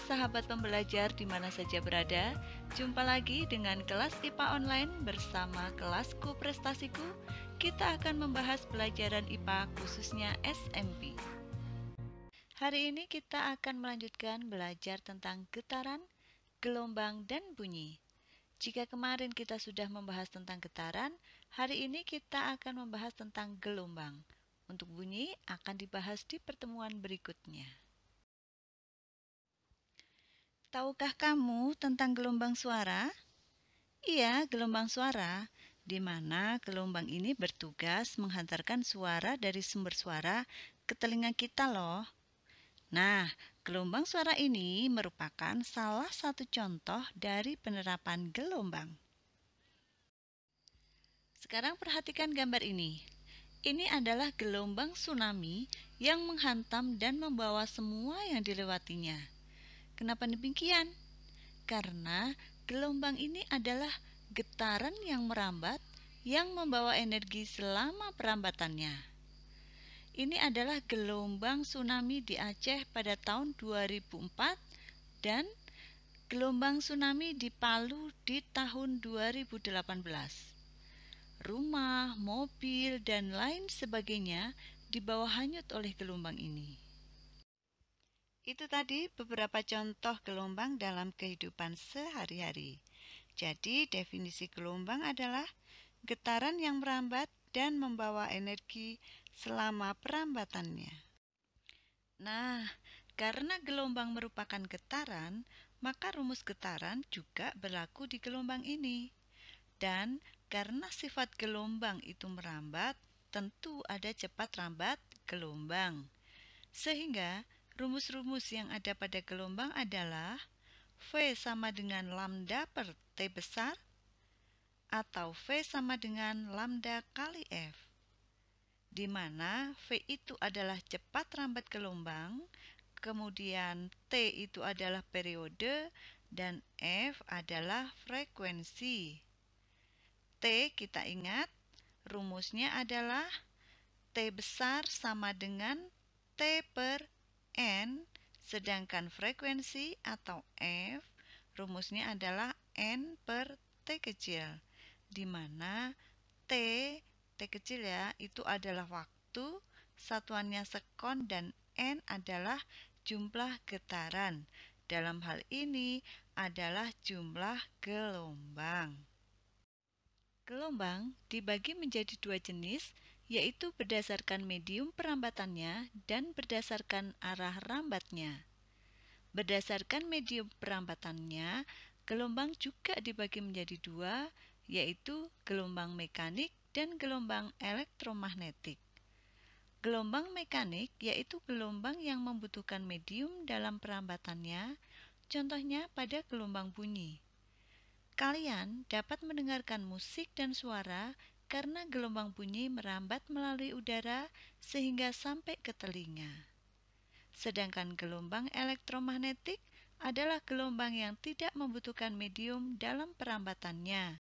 sahabat pembelajar di mana saja berada, jumpa lagi dengan kelas IPA online bersama kelasku prestasiku. Kita akan membahas pelajaran IPA khususnya SMP. Hari ini kita akan melanjutkan belajar tentang getaran, gelombang, dan bunyi. Jika kemarin kita sudah membahas tentang getaran, hari ini kita akan membahas tentang gelombang. Untuk bunyi akan dibahas di pertemuan berikutnya. Tahukah kamu tentang gelombang suara? Iya, gelombang suara, di mana gelombang ini bertugas menghantarkan suara dari sumber suara ke telinga kita loh. Nah, gelombang suara ini merupakan salah satu contoh dari penerapan gelombang. Sekarang perhatikan gambar ini. Ini adalah gelombang tsunami yang menghantam dan membawa semua yang dilewatinya. Kenapa demikian? Karena gelombang ini adalah getaran yang merambat yang membawa energi selama perambatannya. Ini adalah gelombang tsunami di Aceh pada tahun 2004 dan gelombang tsunami di Palu di tahun 2018. Rumah, mobil, dan lain sebagainya dibawa hanyut oleh gelombang ini. Itu tadi beberapa contoh gelombang dalam kehidupan sehari-hari. Jadi, definisi gelombang adalah getaran yang merambat dan membawa energi selama perambatannya. Nah, karena gelombang merupakan getaran, maka rumus getaran juga berlaku di gelombang ini. Dan karena sifat gelombang itu merambat, tentu ada cepat rambat gelombang. Sehingga rumus-rumus yang ada pada gelombang adalah V sama dengan lambda per T besar atau V sama dengan lambda kali F, di mana V itu adalah cepat rambat gelombang, kemudian T itu adalah periode, dan F adalah frekuensi. T kita ingat, rumusnya adalah T besar sama dengan T per N, sedangkan frekuensi atau F rumusnya adalah N per T kecil, di mana T kecil ya, itu adalah waktu, satuannya sekon, dan N adalah jumlah getaran. Dalam hal ini adalah jumlah gelombang. Gelombang dibagi menjadi dua jenis, yaitu berdasarkan medium perambatannya dan berdasarkan arah rambatnya. Berdasarkan medium perambatannya, gelombang juga dibagi menjadi dua, yaitu gelombang mekanik dan gelombang elektromagnetik. Gelombang mekanik yaitu gelombang yang membutuhkan medium dalam perambatannya, contohnya pada gelombang bunyi. Kalian dapat mendengarkan musik dan suara karena gelombang bunyi merambat melalui udara sehingga sampai ke telinga. Sedangkan gelombang elektromagnetik adalah gelombang yang tidak membutuhkan medium dalam perambatannya.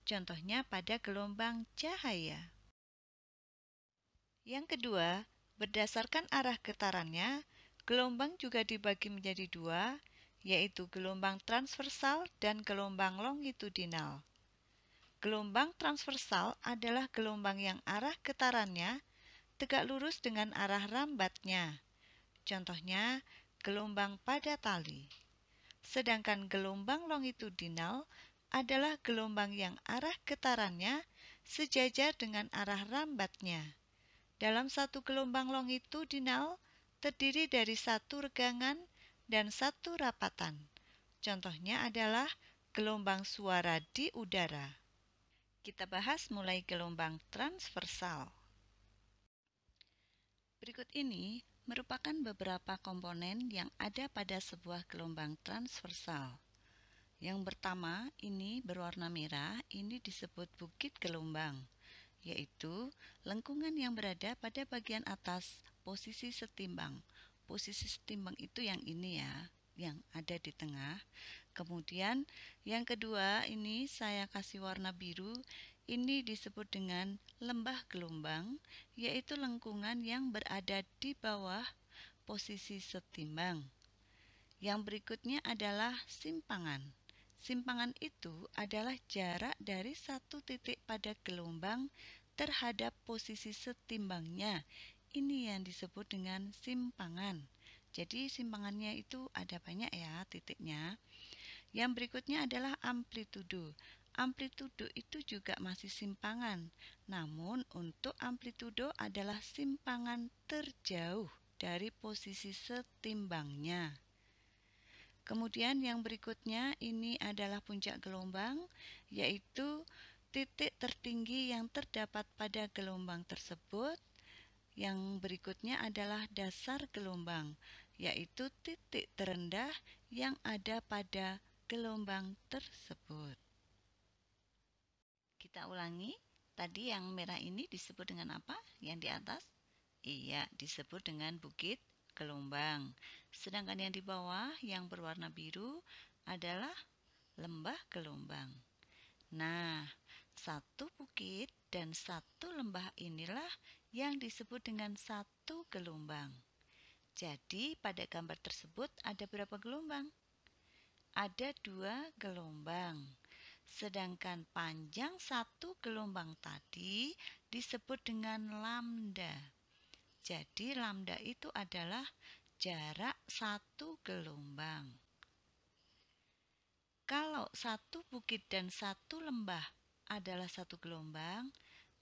Contohnya pada gelombang cahaya. Yang kedua, berdasarkan arah getarannya, gelombang juga dibagi menjadi dua, yaitu gelombang transversal dan gelombang longitudinal. Gelombang transversal adalah gelombang yang arah getarannya tegak lurus dengan arah rambatnya. Contohnya, gelombang pada tali. Sedangkan gelombang longitudinal adalah gelombang yang arah getarannya sejajar dengan arah rambatnya. Dalam satu gelombang longitudinal terdiri dari satu regangan dan satu rapatan. Contohnya adalah gelombang suara di udara. Kita bahas mulai gelombang transversal. Berikut ini merupakan beberapa komponen yang ada pada sebuah gelombang transversal. Yang pertama, ini berwarna merah, ini disebut bukit gelombang, yaitu lengkungan yang berada pada bagian atas posisi setimbang. Posisi setimbang itu yang ini ya, yang ada di tengah. Kemudian yang kedua ini saya kasih warna biru, ini disebut dengan lembah gelombang, yaitu lengkungan yang berada di bawah posisi setimbang. Yang berikutnya adalah simpangan. Simpangan itu adalah jarak dari satu titik pada gelombang terhadap posisi setimbangnya. Ini yang disebut dengan simpangan. Jadi simpangannya itu ada banyak ya titiknya. Yang berikutnya adalah amplitudo. Amplitudo itu juga masih simpangan. Namun untuk amplitudo adalah simpangan terjauh dari posisi setimbangnya. Kemudian yang berikutnya ini adalah puncak gelombang, yaitu titik tertinggi yang terdapat pada gelombang tersebut. Yang berikutnya adalah dasar gelombang, yaitu titik terendah yang ada pada gelombang tersebut. Kita ulangi, tadi yang merah ini disebut dengan apa? Yang di atas? Iya, disebut dengan bukit gelombang. Sedangkan yang di bawah yang berwarna biru adalah lembah gelombang. Nah, satu bukit dan satu lembah inilah yang disebut dengan satu gelombang. Jadi, pada gambar tersebut ada berapa gelombang? Ada 2 gelombang. Sedangkan panjang satu gelombang tadi disebut dengan lambda. Jadi lambda itu adalah jarak satu gelombang. Kalau satu bukit dan satu lembah adalah satu gelombang,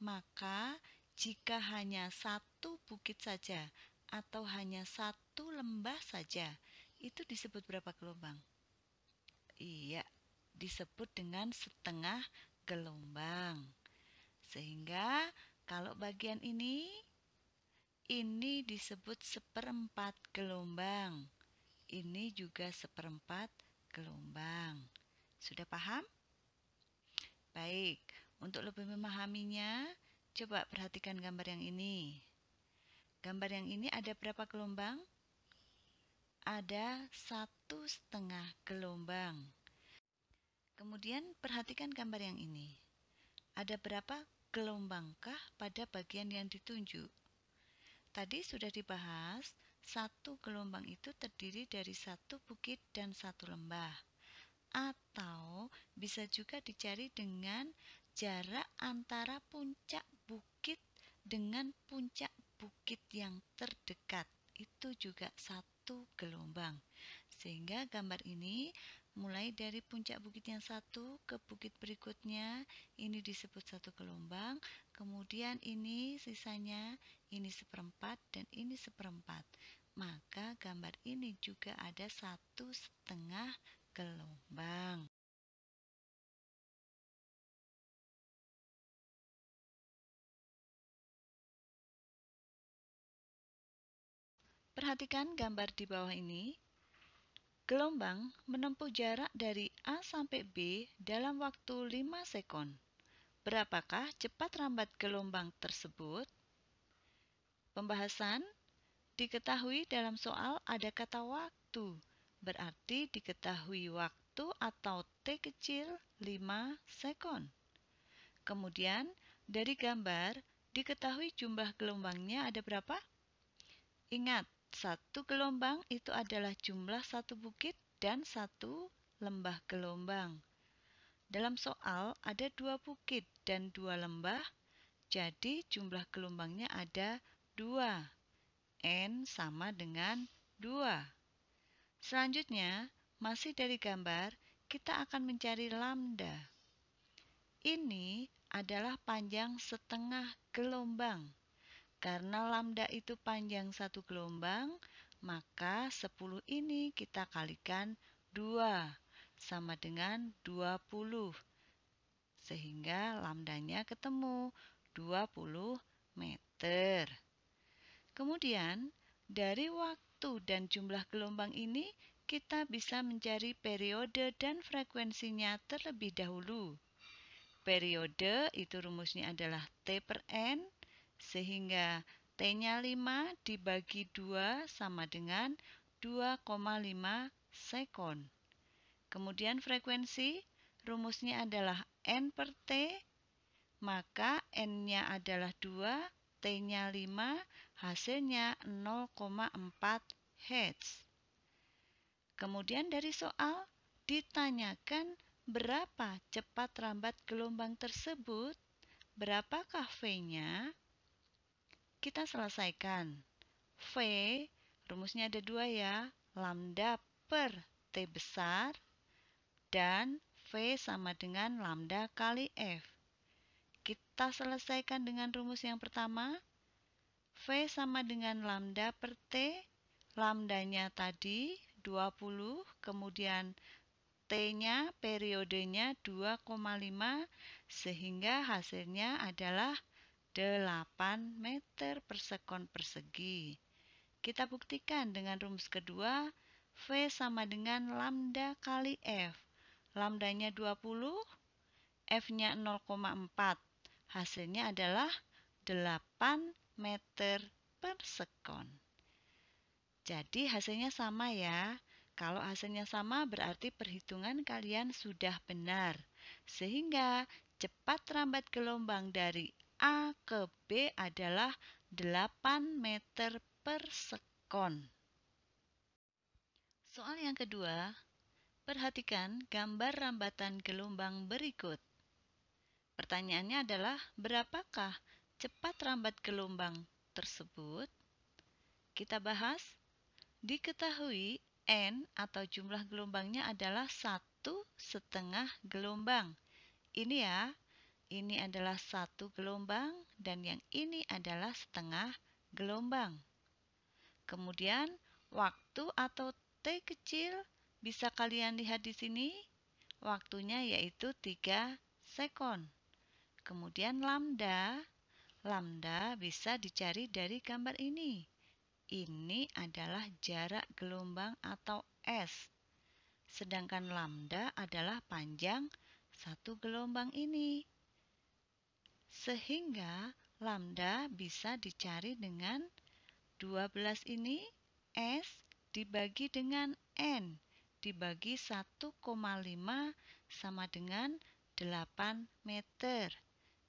maka jika hanya satu bukit saja atau hanya satu lembah saja, itu disebut berapa gelombang? Iya, disebut dengan setengah gelombang. Sehingga kalau bagian ini disebut seperempat gelombang. Ini juga seperempat gelombang. Sudah paham? Baik, untuk lebih memahaminya, coba perhatikan gambar yang ini. Gambar yang ini ada berapa gelombang? Ada 1,5 gelombang. Kemudian perhatikan gambar yang ini. Ada berapa gelombangkah pada bagian yang ditunjuk? Tadi sudah dibahas, satu gelombang itu terdiri dari satu bukit dan satu lembah. Atau bisa juga dicari dengan jarak antara puncak bukit dengan puncak bukit yang terdekat. Itu juga satu gelombang. Sehingga gambar ini mulai dari puncak bukit yang satu ke bukit berikutnya, ini disebut satu gelombang. Kemudian ini sisanya, ini seperempat dan ini seperempat. Maka gambar ini juga ada 1,5 gelombang. Perhatikan gambar di bawah ini. Gelombang menempuh jarak dari A sampai B dalam waktu 5 sekon. Berapakah cepat rambat gelombang tersebut? Pembahasan diketahui dalam soal ada kata waktu. Berarti diketahui waktu atau T kecil 5 sekon. Kemudian dari gambar diketahui jumlah gelombangnya ada berapa? Ingat, satu gelombang itu adalah jumlah satu bukit dan satu lembah gelombang. Dalam soal ada 2 bukit dan 2 lembah, jadi jumlah gelombangnya ada 2. N sama dengan 2. Selanjutnya, masih dari gambar, kita akan mencari lambda. Ini adalah panjang setengah gelombang. Karena lambda itu panjang satu gelombang, maka 10 ini kita kalikan 2, sama dengan 20. Sehingga lambdanya ketemu 20 meter. Kemudian, dari waktu dan jumlah gelombang ini, kita bisa mencari periode dan frekuensinya terlebih dahulu. Periode itu rumusnya adalah T per N, sehingga T-nya 5 dibagi 2 sama dengan 2,5 sekon. Kemudian frekuensi, rumusnya adalah N per T, maka N-nya adalah 2, T-nya 5, hasilnya 0,4 Hz. Kemudian dari soal ditanyakan berapa cepat rambat gelombang tersebut, berapakah V-nya? Kita selesaikan. V, rumusnya ada dua ya, lambda per T besar, dan V sama dengan lambda kali F. Kita selesaikan dengan rumus yang pertama. V sama dengan lambda per T, lambdanya tadi 20, kemudian T-nya periodenya 2,5, sehingga hasilnya adalah 8 meter per sekon persegi. Kita buktikan dengan rumus kedua, V sama dengan lambda kali F. Lambdanya 20, F-nya 0,4. Hasilnya adalah 8 meter per sekon. Jadi hasilnya sama ya. Kalau hasilnya sama berarti perhitungan kalian sudah benar. Sehingga cepat rambat gelombang dari A ke B adalah 8 meter per sekon. Soal yang kedua, perhatikan gambar rambatan gelombang berikut. Pertanyaannya adalah, berapakah cepat rambat gelombang tersebut? Kita bahas. Diketahui N atau jumlah gelombangnya adalah 1,5 gelombang. Ini ya, ini adalah 1 gelombang dan yang ini adalah setengah gelombang. Kemudian waktu atau T kecil bisa kalian lihat di sini. Waktunya yaitu 3 sekon. Kemudian lambda bisa dicari dari gambar ini. Ini adalah jarak gelombang atau S. Sedangkan lambda adalah panjang satu gelombang ini. Sehingga lambda bisa dicari dengan 12 ini S dibagi dengan N dibagi 1,5 sama dengan 8 meter.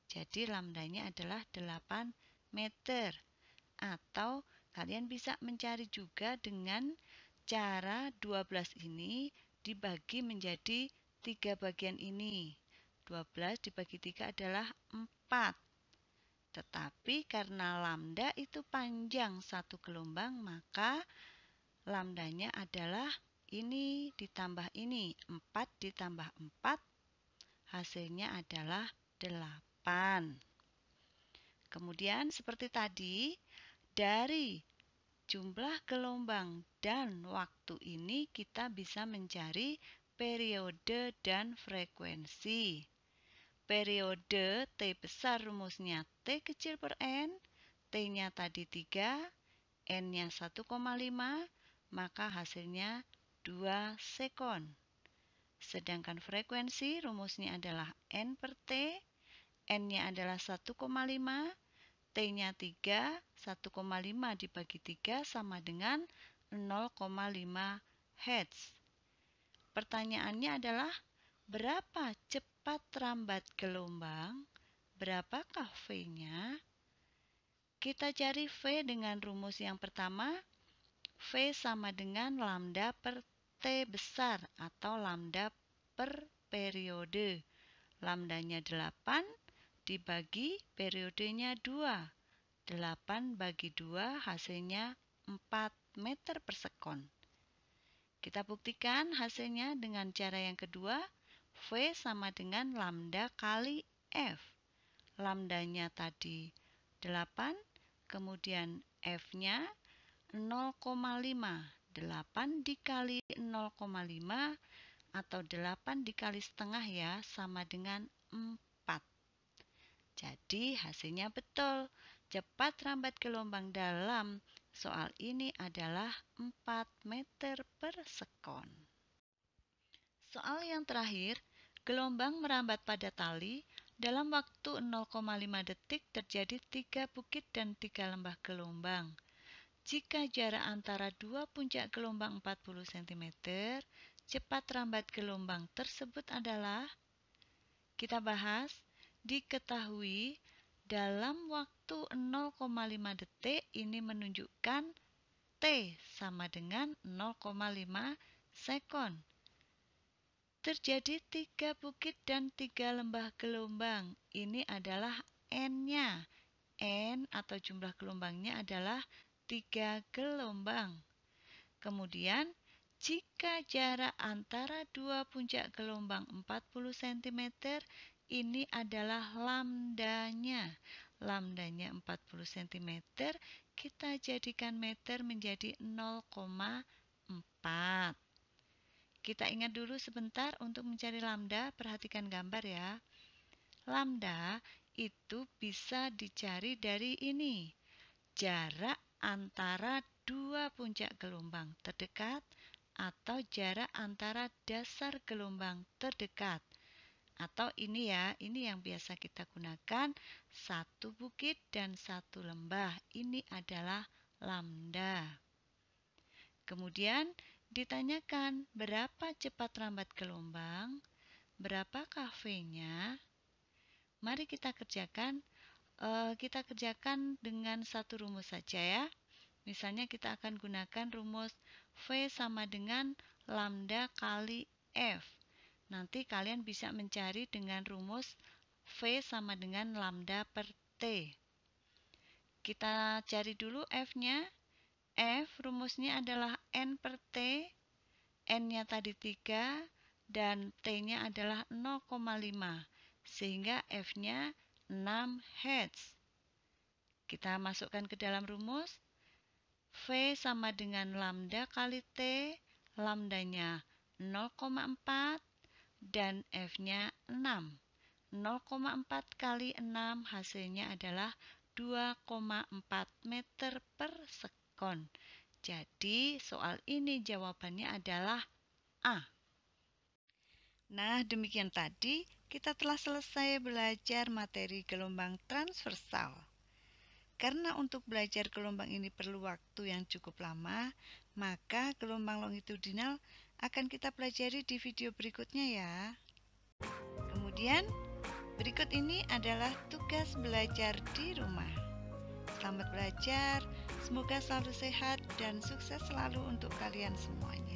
Jadi lambdanya adalah 8 meter. Atau kalian bisa mencari juga dengan cara 12 ini dibagi menjadi 3 bagian ini. 12 dibagi 3 adalah 4. Tetapi karena lambda itu panjang satu gelombang, maka lambdanya adalah ini ditambah ini. 4 ditambah 4, hasilnya adalah 8. Kemudian seperti tadi, dari jumlah gelombang dan waktu ini kita bisa mencari periode dan frekuensi. Periode T besar rumusnya T kecil per N, T-nya tadi 3, N-nya 1,5, maka hasilnya 2 sekon. Sedangkan frekuensi rumusnya adalah N per T, N-nya adalah 1,5, T-nya 3, 1,5 dibagi 3 sama dengan 0,5 Hz. Pertanyaannya adalah, berapa cepat rambat gelombang? Berapakah V-nya? Kita cari V dengan rumus yang pertama. V sama dengan lambda per T besar atau lambda per periode. Lambdanya 8 dibagi periodenya 2. 8 bagi 2 hasilnya 4 meter per sekon. Kita buktikan hasilnya dengan cara yang kedua. V sama dengan lambda kali F. Lambdanya tadi 8, kemudian F-nya 0,5. 8 dikali 0,5 atau 8 dikali setengah ya, sama dengan 4. Jadi hasilnya betul. Cepat rambat gelombang dalam soal ini adalah 4 meter per sekon. Soal yang terakhir, gelombang merambat pada tali. Dalam waktu 0,5 detik terjadi 3 bukit dan 3 lembah gelombang. Jika jarak antara dua puncak gelombang 40 cm, cepat rambat gelombang tersebut adalah, kita bahas, diketahui dalam waktu 0,5 detik ini menunjukkan T sama dengan 0,5 sekon. Terjadi 3 bukit dan 3 lembah gelombang. Ini adalah N-nya. N atau jumlah gelombangnya adalah 3 gelombang. Kemudian, jika jarak antara dua puncak gelombang 40 cm, ini adalah lambdanya. Lambdanya 40 cm, kita jadikan meter menjadi 0,4. Kita ingat dulu sebentar untuk mencari lambda, perhatikan gambar ya. Lambda itu bisa dicari dari ini. Jarak antara dua puncak gelombang terdekat atau jarak antara dasar gelombang terdekat. Atau ini ya, ini yang biasa kita gunakan, satu bukit dan satu lembah. Ini adalah lambda. Kemudian ditanyakan berapa cepat lambat gelombang, berapakah V-nya. Mari kita kerjakan. Kita kerjakan dengan satu rumus saja ya. Misalnya kita akan gunakan rumus V sama dengan lambda kali F. Nanti kalian bisa mencari dengan rumus V sama dengan lambda per T. Kita cari dulu F-nya. F rumusnya adalah N per T. N-nya tadi 3 dan T-nya adalah 0,5. Sehingga F-nya 6 Hz. Kita masukkan ke dalam rumus. V sama dengan lambda kali T. Lambdanya 0,4 dan F-nya 6. 0,4 kali 6 hasilnya adalah 2,4 meter per sekon. Jadi soal ini jawabannya adalah A. Nah, demikian tadi kita telah selesai belajar materi gelombang transversal. Karena untuk belajar gelombang ini perlu waktu yang cukup lama, maka gelombang longitudinal akan kita pelajari di video berikutnya ya. Kemudian, berikut ini adalah tugas belajar di rumah. Selamat belajar, semoga selalu sehat dan sukses selalu untuk kalian semuanya.